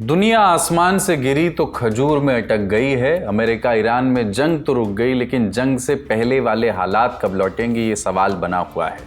दुनिया आसमान से गिरी तो खजूर में अटक गई है। अमेरिका ईरान में जंग तो रुक गई, लेकिन जंग से पहले वाले हालात कब लौटेंगे ये सवाल बना हुआ है।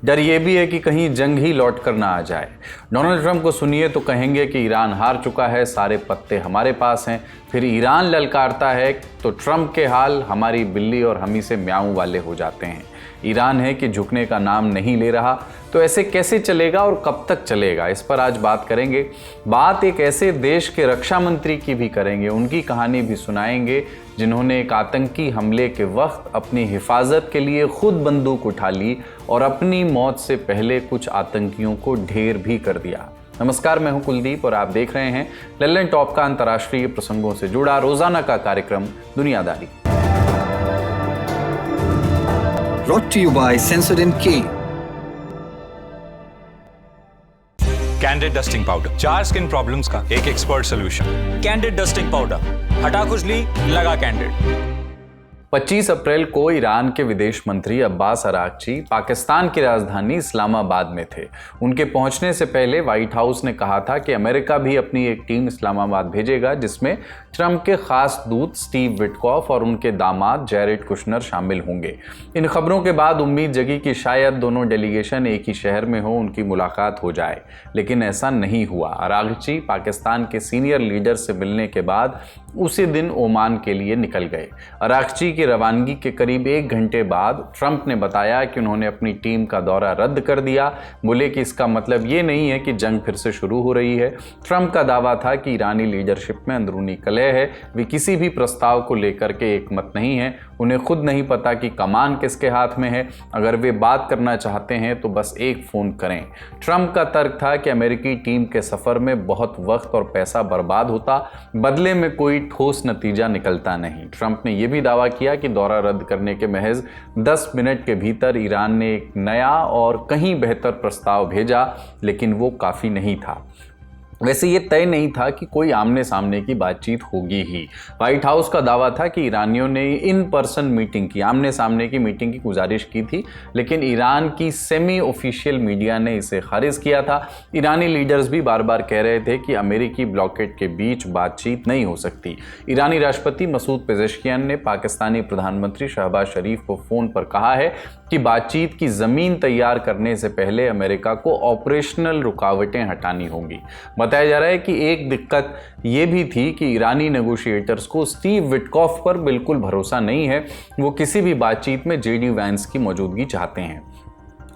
डर ये भी है कि कहीं जंग ही लौट कर ना आ जाए। डोनाल्ड ट्रंप को सुनिए तो कहेंगे कि ईरान हार चुका है, सारे पत्ते हमारे पास हैं। फिर ईरान ललकारता है तो ट्रंप के हाल हमारी बिल्ली और हमी से म्याऊं वाले हो जाते हैं। ईरान है कि झुकने का नाम नहीं ले रहा, तो ऐसे कैसे चलेगा और कब तक चलेगा, इस पर आज बात करेंगे। बात एक ऐसे देश के रक्षा मंत्री की भी करेंगे, उनकी कहानी भी सुनाएंगे जिन्होंने एक आतंकी हमले के वक्त अपनी हिफाजत के लिए खुद बंदूक उठा ली और अपनी मौत से पहले कुछ आतंकियों को ढेर भी कर दिया। नमस्कार, मैं हूं कुलदीप और आप देख रहे हैं लल्लन टॉप का अंतर्राष्ट्रीय प्रसंगों से जुड़ा रोजाना का कार्यक्रम दुनियादारी। Brought to you by Sensodyne K। Candid dusting powder, 4 skin problems का एक expert solution. Candid dusting powder, हटा खुजली, लगा कैंडिड। 25 अप्रैल को ईरान के विदेश मंत्री अब्बास अरागची पाकिस्तान की राजधानी इस्लामाबाद में थे। उनके पहुंचने से पहले व्हाइट हाउस ने कहा था कि अमेरिका भी अपनी एक टीम इस्लामाबाद भेजेगा, जिसमें ट्रंप के खास दूत स्टीव विटकॉफ और उनके दामाद जैरेड कुशनर शामिल होंगे। इन खबरों के बाद उम्मीद जगी कि शायद दोनों डेलीगेशन एक ही शहर में हो, उनकी मुलाकात हो जाए, लेकिन ऐसा नहीं हुआ। अरागची पाकिस्तान के सीनियर लीडर से मिलने के बाद उसी दिन ओमान के लिए निकल गए। अरागची की रवानगी के करीब 1 घंटे बाद ट्रंप ने बताया कि उन्होंने अपनी टीम का दौरा रद्द कर दिया। बोले कि इसका मतलब ये नहीं है कि जंग फिर से शुरू हो रही है। ट्रंप का दावा था कि ईरानी लीडरशिप में अंदरूनी कलह है, वे किसी भी प्रस्ताव को लेकर के एक मत नहीं है, उन्हें खुद नहीं पता कि कमान किसके हाथ में है। अगर वे बात करना चाहते हैं तो बस एक फ़ोन करें। ट्रंप का तर्क था कि अमेरिकी टीम के सफ़र में बहुत वक्त और पैसा बर्बाद होता, बदले में कोई ठोस नतीजा निकलता नहीं। ट्रंप ने यह भी दावा किया कि दौरा रद्द करने के महज 10 मिनट के भीतर ईरान ने एक नया और कहीं बेहतर प्रस्ताव भेजा, लेकिन वो काफ़ी नहीं था। वैसे ये तय नहीं था कि कोई आमने सामने की बातचीत होगी ही। व्हाइट हाउस का दावा था कि ईरानियों ने इन पर्सन मीटिंग की, आमने सामने की मीटिंग की गुजारिश की थी, लेकिन ईरान की सेमी ऑफिशियल मीडिया ने इसे खारिज किया था। ईरानी लीडर्स भी बार बार कह रहे थे कि अमेरिकी ब्लॉकेड के बीच बातचीत नहीं हो सकती। ईरानी राष्ट्रपति मसूद पेजेश्कियान ने पाकिस्तानी प्रधानमंत्री शहबाज शरीफ को फ़ोन पर कहा है कि बातचीत की ज़मीन तैयार करने से पहले अमेरिका को ऑपरेशनल रुकावटें हटानी होंगी। बताया जा रहा है कि एक दिक्कत ये भी थी कि ईरानी नेगोशिएटर्स को स्टीव विटकॉफ पर बिल्कुल भरोसा नहीं है। वो किसी भी बातचीत में जेडी वैंस की मौजूदगी चाहते हैं,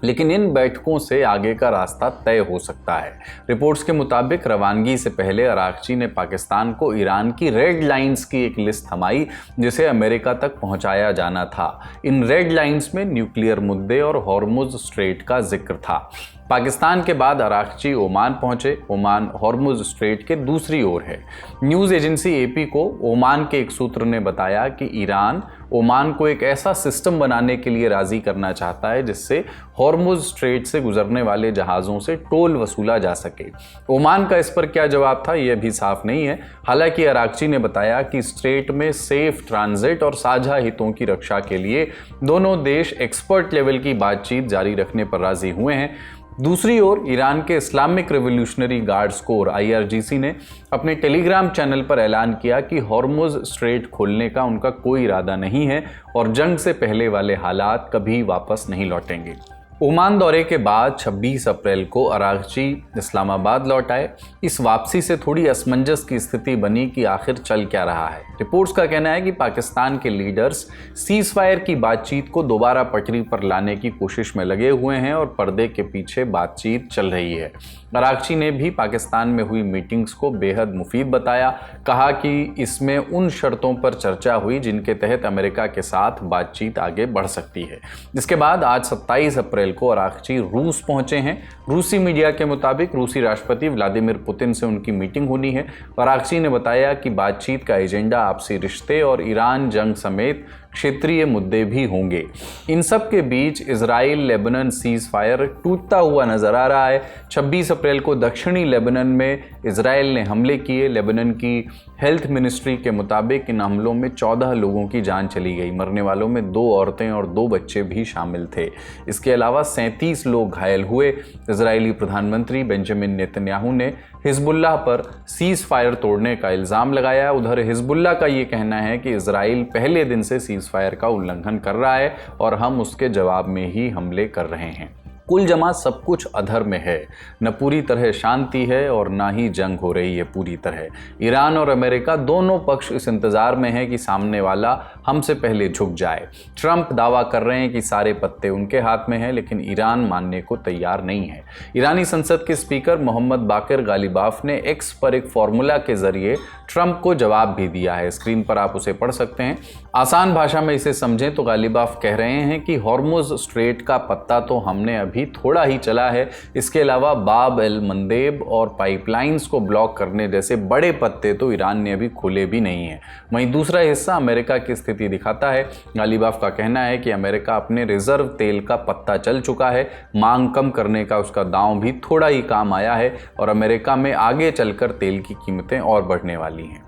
लेकिन इन बैठकों से आगे का रास्ता तय हो सकता है। रिपोर्ट्स के मुताबिक रवानगी से पहले अरागची ने पाकिस्तान को ईरान की रेड लाइंस की एक लिस्ट थमाई, जिसे अमेरिका तक पहुंचाया जाना था। इन रेड लाइंस में न्यूक्लियर मुद्दे और हॉर्मुज स्ट्रेट का जिक्र था। पाकिस्तान के बाद अरागची ओमान पहुंचे। ओमान हॉर्मुज स्ट्रेट के दूसरी ओर है। न्यूज़ एजेंसी एपी को ओमान के एक सूत्र ने बताया कि ईरान ओमान को एक ऐसा सिस्टम बनाने के लिए राजी करना चाहता है जिससे हॉर्मुज स्ट्रेट से गुजरने वाले जहाज़ों से टोल वसूला जा सके। ओमान का इस पर क्या जवाब था यह भी साफ नहीं है। हालांकि अरागची ने बताया कि स्ट्रेट में सेफ ट्रांजिट और साझा हितों की रक्षा के लिए दोनों देश एक्सपर्ट लेवल की बातचीत जारी रखने पर राजी हुए हैं। दूसरी ओर ईरान के Islamic revolutionary guards core IRGC ने अपने टेलीग्राम चैनल पर ऐलान किया कि हॉर्मुज स्ट्रेट खोलने का उनका कोई इरादा नहीं है और जंग से पहले वाले हालात कभी वापस नहीं लौटेंगे। ओमान दौरे के बाद 26 अप्रैल को अरागची इस्लामाबाद लौट आए। इस वापसी से थोड़ी असमंजस की स्थिति बनी कि आखिर चल क्या रहा है। रिपोर्ट्स का कहना है कि पाकिस्तान के लीडर्स सीज़फायर की बातचीत को दोबारा पटरी पर लाने की कोशिश में लगे हुए हैं और पर्दे के पीछे बातचीत चल रही है। अरागची ने भी पाकिस्तान में हुई मीटिंग्स को बेहद मुफीद बताया, कहा कि इसमें उन शर्तों पर चर्चा हुई जिनके तहत अमेरिका के साथ बातचीत आगे बढ़ सकती है। इसके बाद आज 27 अप्रैल को अरागची रूस पहुंचे हैं। रूसी मीडिया के मुताबिक रूसी राष्ट्रपति व्लादिमीर पुतिन से उनकी मीटिंग होनी है। अरागची ने बताया कि बातचीत का एजेंडा आपसी रिश्ते और ईरान जंग समेत क्षेत्रीय मुद्दे भी होंगे। इन सब के बीच इजराइल लेबनान सीज फायर टूटता हुआ नजर आ रहा है। 26 अप्रैल को दक्षिणी लेबनान में इजराइल ने हमले किए। लेबनान की हेल्थ मिनिस्ट्री के मुताबिक इन हमलों में 14 लोगों की जान चली गई। मरने वालों में 2 औरतें और 2 बच्चे भी शामिल थे। इसके अलावा 37 लोग घायल हुए। इजरायली प्रधानमंत्री बेंजामिन नेतन्याहू ने हिजबुल्लाह पर सीज फायर तोड़ने का इल्ज़ाम लगाया। उधर हिजबुल्लाह का ये कहना है कि इजराइल पहले दिन से सीज फायर का उल्लंघन कर रहा है और हम उसके जवाब में ही हमले कर रहे हैं। कुल जमा सब कुछ अधर में है, न पूरी तरह शांति है और ना ही जंग हो रही है पूरी तरह। ईरान और अमेरिका दोनों पक्ष इस इंतज़ार में है कि सामने वाला हमसे पहले झुक जाए। ट्रंप दावा कर रहे हैं कि सारे पत्ते उनके हाथ में हैं, लेकिन ईरान मानने को तैयार नहीं है। ईरानी संसद के स्पीकर मोहम्मद बाकिर गालिबाफ ने एक्स पर एक फॉर्मूला के जरिए ट्रंप को जवाब भी दिया है। स्क्रीन पर आप उसे पढ़ सकते हैं। आसान भाषा में इसे समझें तो गालिबाफ कह रहे हैं कि हॉर्मुज स्ट्रेट का पत्ता तो हमने अभी थोड़ा ही चला है, इसके अलावा बाब एल मंदेब और पाइपलाइंस को ब्लॉक करने जैसे बड़े पत्ते तो ईरान ने अभी खोले भी नहीं है। वहीं दूसरा हिस्सा अमेरिका की स्थिति दिखाता है। गालिबाफ का कहना है कि अमेरिका अपने रिजर्व तेल का पत्ता चल चुका है, मांग कम करने का उसका दांव भी थोड़ा ही काम आया है और अमेरिका में आगे चलकर तेल की कीमतें और बढ़ने वाली हैं।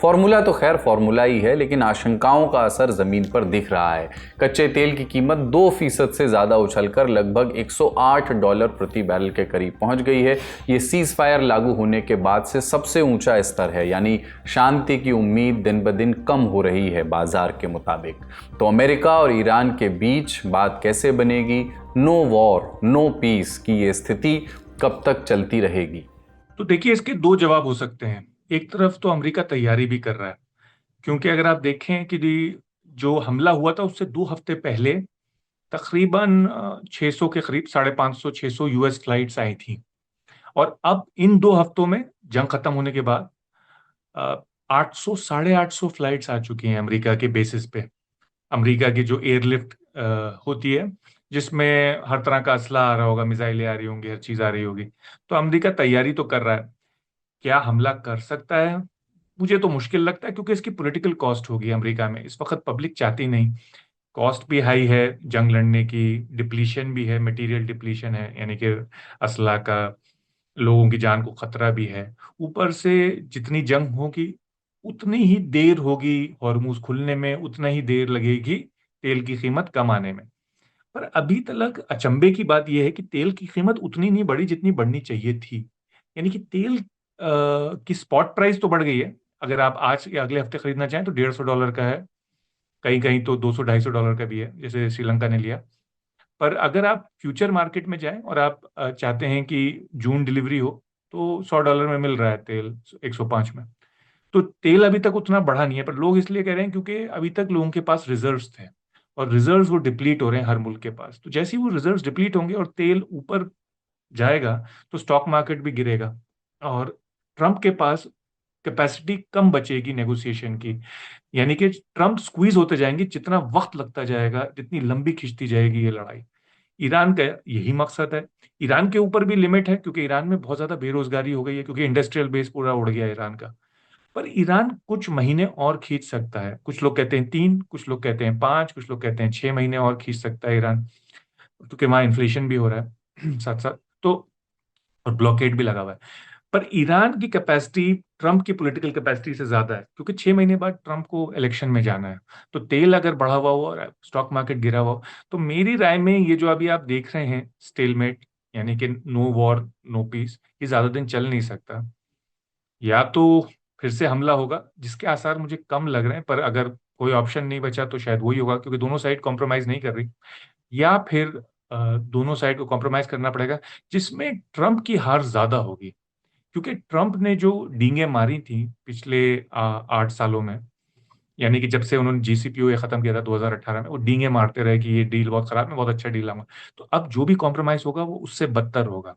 फॉर्मूला तो खैर फॉर्मूला ही है, लेकिन आशंकाओं का असर जमीन पर दिख रहा है। कच्चे तेल की कीमत 2% से ज़्यादा उछलकर लगभग $108 प्रति बैरल के करीब पहुंच गई है। ये सीज फायर लागू होने के बाद से सबसे ऊंचा स्तर है, यानी शांति की उम्मीद दिन ब दिन कम हो रही है बाजार के मुताबिक। तो अमेरिका और ईरान के बीच बात कैसे बनेगी? नो वॉर नो पीस की ये स्थिति कब तक चलती रहेगी? तो देखिए, इसके दो जवाब हो सकते हैं। एक तरफ तो अमेरिका तैयारी भी कर रहा है, क्योंकि अगर आप देखें कि जो हमला हुआ था उससे 2 हफ्ते पहले तकरीबन 600 के करीब 550-600 यूएस फ्लाइट्स आई थी, और अब इन 2 हफ्तों में जंग खत्म होने के बाद 800-850 फ्लाइट्स आ चुकी हैं अमेरिका के बेसिस पे। अमेरिका की जो एयरलिफ्ट होती है, जिसमें हर तरह का असला आ रहा होगा, मिसाइलें आ रही होंगी, हर चीज आ रही होगी। तो अमेरिका तैयारी तो कर रहा है। क्या हमला कर सकता है? मुझे तो मुश्किल लगता है, क्योंकि इसकी पॉलिटिकल कॉस्ट होगी अमेरिका में। इस वक्त पब्लिक चाहती नहीं, कॉस्ट भी हाई है जंग लड़ने की, डिप्लीशन भी है, मटेरियल डिप्लीशन है, यानी कि असला का, लोगों की जान को खतरा भी है। ऊपर से जितनी जंग होगी उतनी ही देर होगी हॉर्मुज खुलने में, उतना ही देर लगेगी तेल की कीमत कम आने में। पर अभी तक अचंभे की बात यह है कि तेल की कीमत उतनी नहीं बढ़ी जितनी बढ़नी चाहिए थी। यानी कि तेल की स्पॉट प्राइस तो बढ़ गई है। अगर आप आज या अगले हफ्ते खरीदना चाहें तो $150 का है, कहीं कहीं तो $200-250 का भी है, जैसे श्रीलंका ने लिया। पर अगर आप फ्यूचर मार्केट में जाएं और आप चाहते हैं कि जून डिलीवरी हो, तो $100 में मिल रहा है तेल, 105 में। तो तेल अभी तक उतना बढ़ा नहीं है, पर लोग इसलिए कह रहे हैं क्योंकि अभी तक लोगों के पास रिजर्व्स थे, और रिजर्व्स वो डिप्लीट हो रहे हैं हर मुल्क के पास। तो जैसे ही वो रिजर्व्स डिप्लीट होंगे और तेल ऊपर जाएगा तो स्टॉक मार्केट भी गिरेगा, और ट्रंप के पास कैपेसिटी कम बचेगी नेगोशिएशन की। यानी कि ट्रंप स्क्वीज होते जाएंगे, जितना वक्त लगता जाएगा, जितनी लंबी खिंचती जाएगी ये लड़ाई। ईरान का यही मकसद है। ईरान के ऊपर भी लिमिट है, क्योंकि ईरान में बहुत ज्यादा बेरोजगारी हो गई है, क्योंकि इंडस्ट्रियल बेस पूरा उड़ गया ईरान का। पर ईरान कुछ महीने और खींच सकता है। कुछ लोग कहते हैं 3, कुछ लोग कहते हैं 5, कुछ लोग कहते हैं 6 महीने और खींच सकता है ईरान, क्योंकि वहां इन्फ्लेशन भी हो रहा है साथ साथ, तो और ब्लॉकेड भी लगा हुआ है। पर ईरान की कैपेसिटी ट्रंप की पॉलिटिकल कैपेसिटी से ज्यादा है, क्योंकि 6 महीने बाद ट्रंप को इलेक्शन में जाना है। तो तेल अगर बढ़ा हुआ हो और स्टॉक मार्केट गिरा हुआ हो, तो मेरी राय में ये जो अभी आप देख रहे हैं स्टेलमेट, यानी कि नो वॉर नो पीस, ये ज्यादा दिन चल नहीं सकता। या तो फिर से हमला होगा, जिसके आसार मुझे कम लग रहे हैं, पर अगर कोई ऑप्शन नहीं बचा तो शायद वही होगा, क्योंकि दोनों साइड कॉम्प्रोमाइज नहीं कर रही। या फिर दोनों साइड को कॉम्प्रोमाइज करना पड़ेगा, जिसमें ट्रंप की हार ज्यादा होगी, क्योंकि ट्रंप ने जो डींगे मारी थी पिछले 8 सालों में, यानी कि जब से उन्होंने JCPOA खत्म किया था 2018 में, वो डींगे मारते रहे कि ये डील बहुत खराब है, बहुत अच्छा डील आऊंगा। तो अब जो भी कॉम्प्रोमाइज होगा वो उससे बदतर होगा,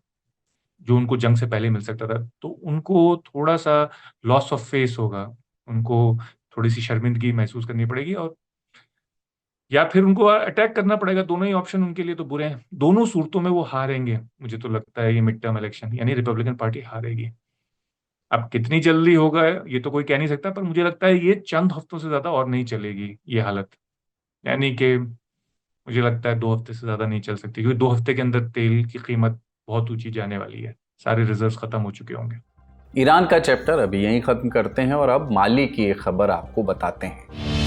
जो उनको जंग से पहले मिल सकता था। तो उनको थोड़ा सा लॉस ऑफ फेस होगा, उनको थोड़ी सी शर्मिंदगी महसूस करनी पड़ेगी, और या फिर उनको अटैक करना पड़ेगा। दोनों ही ऑप्शन उनके लिए तो बुरे हैं। दोनों सूरतों में वो हारेंगे। मुझे तो लगता है ये मिड टर्म इलेक्शन, यानी रिपब्लिकन पार्टी हारेगी। अब कितनी जल्दी होगा ये तो कोई कह नहीं सकता, पर मुझे लगता है ये चंद हफ्तों से ज्यादा और नहीं चलेगी ये हालत। यानी कि मुझे लगता है 2 हफ्ते से ज्यादा नहीं चल सकती, क्योंकि 2 हफ्ते के अंदर तेल की कीमत बहुत ऊंची जाने वाली है, सारे रिजर्व्स खत्म हो चुके होंगे। ईरान का चैप्टर अभी यहीं खत्म करते हैं और अब माली की एक खबर आपको बताते हैं।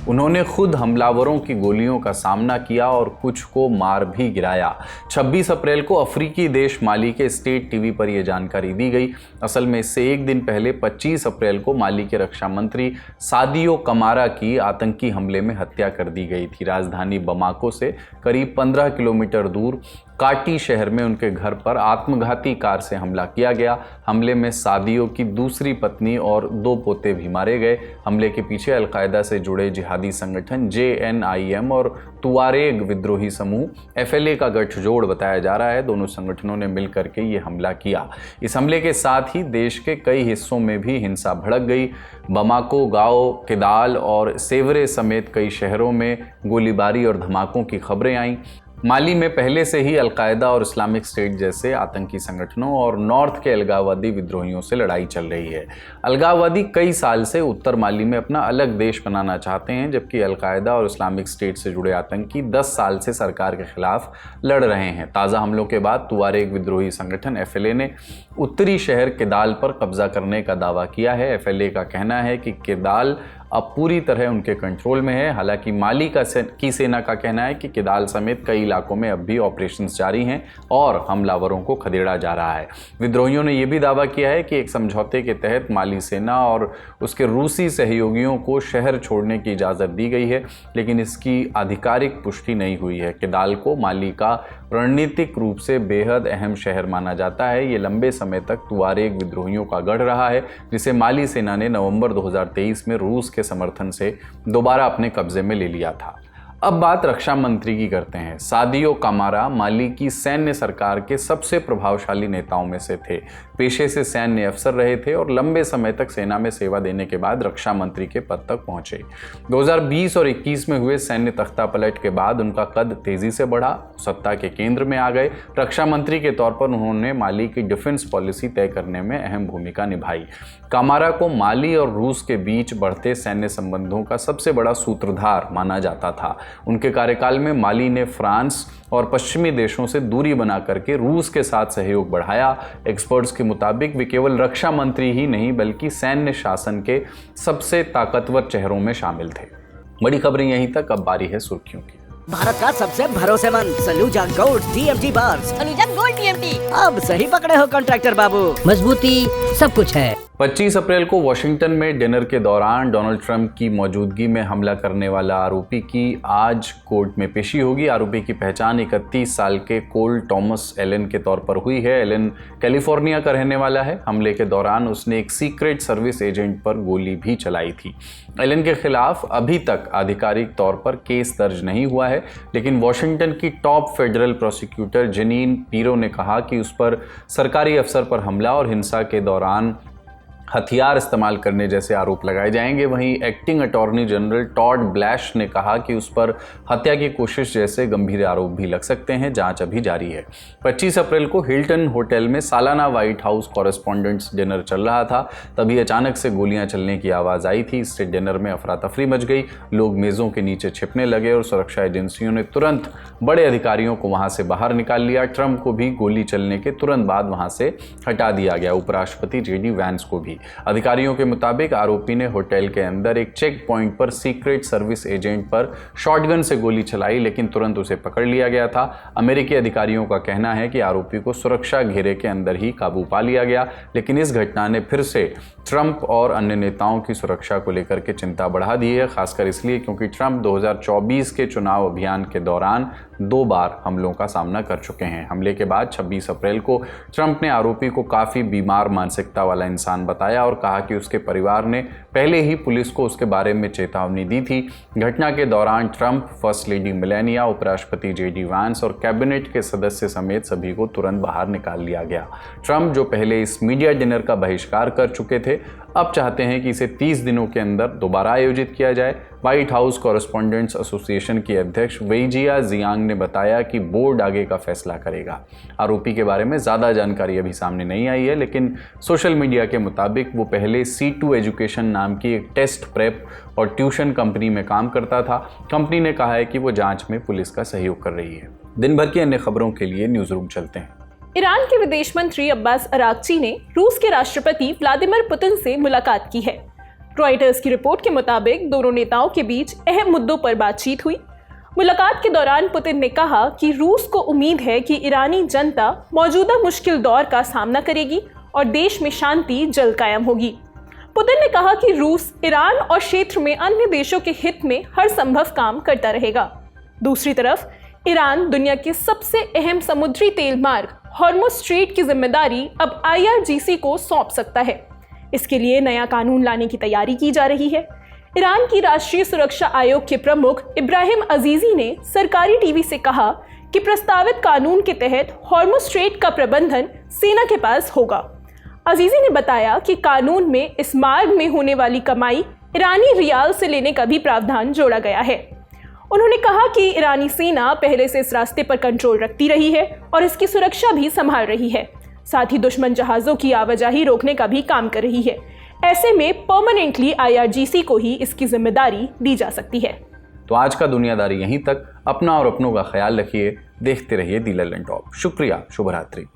उन्होंने खुद हमलावरों की गोलियों का सामना किया और कुछ को मार भी गिराया। 26 अप्रैल को अफ्रीकी देश माली के स्टेट टीवी पर यह जानकारी दी गई। असल में इससे एक दिन पहले 25 अप्रैल को माली के रक्षा मंत्री सादियो कमारा की आतंकी हमले में हत्या कर दी गई थी। राजधानी बमाको से करीब 15 किलोमीटर दूर काटी शहर में उनके घर पर आत्मघाती कार से हमला किया गया। हमले में सादियो की दूसरी पत्नी और 2 पोते भी मारे गए। हमले के पीछे अलकायदा से जुड़े जिहादी संगठन JNIM और तुआरेग विद्रोही समूह FLA का गठजोड़ बताया जा रहा है। दोनों संगठनों ने मिलकर के ये हमला किया। इस हमले के साथ ही देश के कई हिस्सों में भी हिंसा भड़क गई। बमाको, गाओ, किदाल और सेवरे समेत कई शहरों में गोलीबारी और धमाकों की खबरें आईं। माली में पहले से ही अलकायदा और इस्लामिक स्टेट जैसे आतंकी संगठनों और नॉर्थ के अलगाववादी विद्रोहियों से लड़ाई चल रही है। अलगाववादी कई साल से उत्तर माली में अपना अलग देश बनाना चाहते हैं, जबकि अलकायदा और इस्लामिक स्टेट से जुड़े आतंकी 10 साल से सरकार के खिलाफ लड़ रहे हैं। ताज़ा हमलों के बाद तुआरेग विद्रोही संगठन FLA ने उत्तरी शहर किदाल पर कब्जा करने का दावा किया है। FLA का कहना है कि किदाल अब पूरी तरह उनके कंट्रोल में है। हालांकि माली की सेना का कहना है कि किदाल समेत कई इलाकों में अब भी ऑपरेशंस जारी हैं और हमलावरों को खदेड़ा जा रहा है। विद्रोहियों ने यह भी दावा किया है कि एक समझौते के तहत माली सेना और उसके रूसी सहयोगियों को शहर छोड़ने की इजाज़त दी गई है, लेकिन इसकी आधिकारिक पुष्टि नहीं हुई है। किदाल को माली का रणनीतिक रूप से बेहद अहम शहर माना जाता है। ये लंबे समय तक तुआरेग विद्रोहियों का गढ़ रहा है, जिसे माली सेना ने नवंबर 2023 में रूस के समर्थन से दोबारा अपने कब्जे में ले लिया था। अब बात रक्षा मंत्री की करते हैं। सादियो कमारा माली की सैन्य सरकार के सबसे प्रभावशाली नेताओं में से थे। पेशे से सैन्य अफसर रहे थे और लंबे समय तक सेना में सेवा देने के बाद रक्षा मंत्री के पद तक पहुंचे। 2020 और 21 में हुए सैन्य तख्तापलट के बाद उनका कद तेजी से बढ़ा, सत्ता के केंद्र में आ गए। रक्षा मंत्री के तौर पर उन्होंने माली की डिफेंस पॉलिसी तय करने में अहम भूमिका निभाई। कमारा को माली और रूस के बीच बढ़ते सैन्य संबंधों का सबसे बड़ा सूत्रधार माना जाता था। उनके कार्यकाल में माली ने फ्रांस और पश्चिमी देशों से दूरी बना करके रूस के साथ सहयोग बढ़ाया। एक्सपर्ट्स के मुताबिक वे केवल रक्षा मंत्री ही नहीं बल्कि सैन्य शासन के सबसे ताकतवर चेहरों में शामिल थे। बड़ी खबरें यहीं तक, अब बारी है सुर्खियों की। भारत का सबसे भरोसेमंद Saluja gold TMT bars. Saluja gold TMT। अब सही पकड़े हो कॉन्ट्रैक्टर बाबू, मजबूती सब कुछ है। 25 अप्रैल को वॉशिंगटन में डिनर के दौरान डोनाल्ड ट्रंप की मौजूदगी में हमला करने वाला आरोपी की आज कोर्ट में पेशी होगी। आरोपी की पहचान 31 साल के कोल टॉमस एलन के तौर पर हुई है। एलन कैलिफोर्निया का रहने वाला है। हमले के दौरान उसने एक सीक्रेट सर्विस एजेंट पर गोली भी चलाई थी। एलन के खिलाफ अभी तक आधिकारिक तौर पर केस दर्ज नहीं हुआ है, लेकिन वॉशिंगटन की टॉप फेडरल प्रोसिक्यूटर जेनीन पीरो ने कहा कि उस पर सरकारी अफसर पर हमला और हिंसा के दौरान हथियार इस्तेमाल करने जैसे आरोप लगाए जाएंगे। वहीं एक्टिंग अटॉर्नी जनरल टॉड ब्लैश ने कहा कि उस पर हत्या की कोशिश जैसे गंभीर आरोप भी लग सकते हैं। जांच अभी जारी है। 25 अप्रैल को हिल्टन होटल में सालाना व्हाइट हाउस कॉरेस्पॉन्डेंट्स डिनर चल रहा था, तभी अचानक से गोलियां चलने की आवाज़ आई थी। इससे डिनर में अफरा तफरी मच गई। लोग मेज़ों के नीचे छिपने लगे और सुरक्षा एजेंसियों ने तुरंत बड़े अधिकारियों को वहां से बाहर निकाल लिया। ट्रंप को भी गोली चलने के तुरंत बाद वहां से हटा दिया गया, उपराष्ट्रपति JD वैंस को भी। अधिकारियों के मुताबिक आरोपी ने होटल के अंदर एक चेक पॉइंट पर सीक्रेट सर्विस एजेंट पर शॉटगन से गोली चलाई, लेकिन तुरंत उसे पकड़ लिया गया था। अमेरिकी अधिकारियों का कहना है कि आरोपी को सुरक्षा घेरे के अंदर ही काबू पा लिया गया, लेकिन इस घटना ने फिर से ट्रंप और अन्य नेताओं की सुरक्षा को लेकर के चिंता बढ़ा दी है, खासकर इसलिए क्योंकि ट्रंप 2024 के चुनाव अभियान के दौरान 2 बार हमलों का सामना कर चुके हैं। हमले के बाद 26 अप्रैल को ट्रंप ने आरोपी को काफ़ी बीमार मानसिकता वाला इंसान बताया और कहा कि उसके परिवार ने पहले ही पुलिस को उसके बारे में चेतावनी दी थी। घटना के दौरान ट्रंप, फर्स्ट लेडी मेलानिया, उपराष्ट्रपति JD वैंस और कैबिनेट के सदस्य समेत सभी को तुरंत बाहर निकाल लिया गया। ट्रंप, जो पहले इस मीडिया डिनर का बहिष्कार कर चुके थे, अब चाहते हैं कि इसे 30 दिनों के अंदर दोबारा आयोजित किया जाए। व्हाइट हाउस कॉरेस्पॉन्डेंट्स एसोसिएशन की अध्यक्ष वेइजिया जियांग ने बताया कि बोर्ड आगे का फैसला करेगा। आरोपी के बारे में ज़्यादा जानकारी अभी सामने नहीं आई है, लेकिन सोशल मीडिया के मुताबिक वो पहले C2 एजुकेशन नाम की एक टेस्ट प्रेप और ट्यूशन कंपनी में काम करता था। कंपनी ने कहा है कि वो जांच में पुलिस का सहयोग कर रही है। दिन भर की अन्य खबरों के लिए न्यूज़ रूम चलते हैं। ईरान के विदेश मंत्री अब्बास अरागची ने रूस के राष्ट्रपति व्लादिमीर पुतिन से मुलाकात की है। रॉयटर्स की रिपोर्ट के मुताबिक दोनों नेताओं के बीच अहम मुद्दों पर बातचीत हुई। मुलाकात के दौरान पुतिन ने कहा कि रूस को उम्मीद है कि ईरानी जनता मौजूदा मुश्किल दौर का सामना करेगी और देश में शांति जल्द कायम होगी। पुतिन ने कहा कि रूस ईरान और क्षेत्र में अन्य देशों के हित में हर संभव काम करता रहेगा। दूसरी तरफ ईरान दुनिया के सबसे अहम समुद्री तेल मार्ग हॉर्मुज़ स्ट्रेट की जिम्मेदारी अब IRGC को सौंप सकता है। इसके लिए नया कानून लाने की तैयारी की जा रही है। ईरान की राष्ट्रीय सुरक्षा आयोग के प्रमुख इब्राहिम अजीजी ने सरकारी टीवी से कहा कि प्रस्तावित कानून के तहत हॉर्मुज़ स्ट्रेट का प्रबंधन सेना के पास होगा। अजीजी ने बताया कि कानून में इस मार्ग में होने वाली कमाई ईरानी रियाल से लेने का भी प्रावधान जोड़ा गया है। उन्होंने कहा कि ईरानी सेना पहले से इस रास्ते पर कंट्रोल रखती रही है और इसकी सुरक्षा भी संभाल रही है। साथ ही दुश्मन जहाज़ों की आवाजाही रोकने का भी काम कर रही है। ऐसे में परमानेंटली IRGC को ही इसकी जिम्मेदारी दी जा सकती है। तो आज का दुनियादारी यहीं तक। अपना और अपनों का ख्याल रखिए। देखते रहिए दी लल्लन टॉप। शुक्रिया। शुभ रात्रि।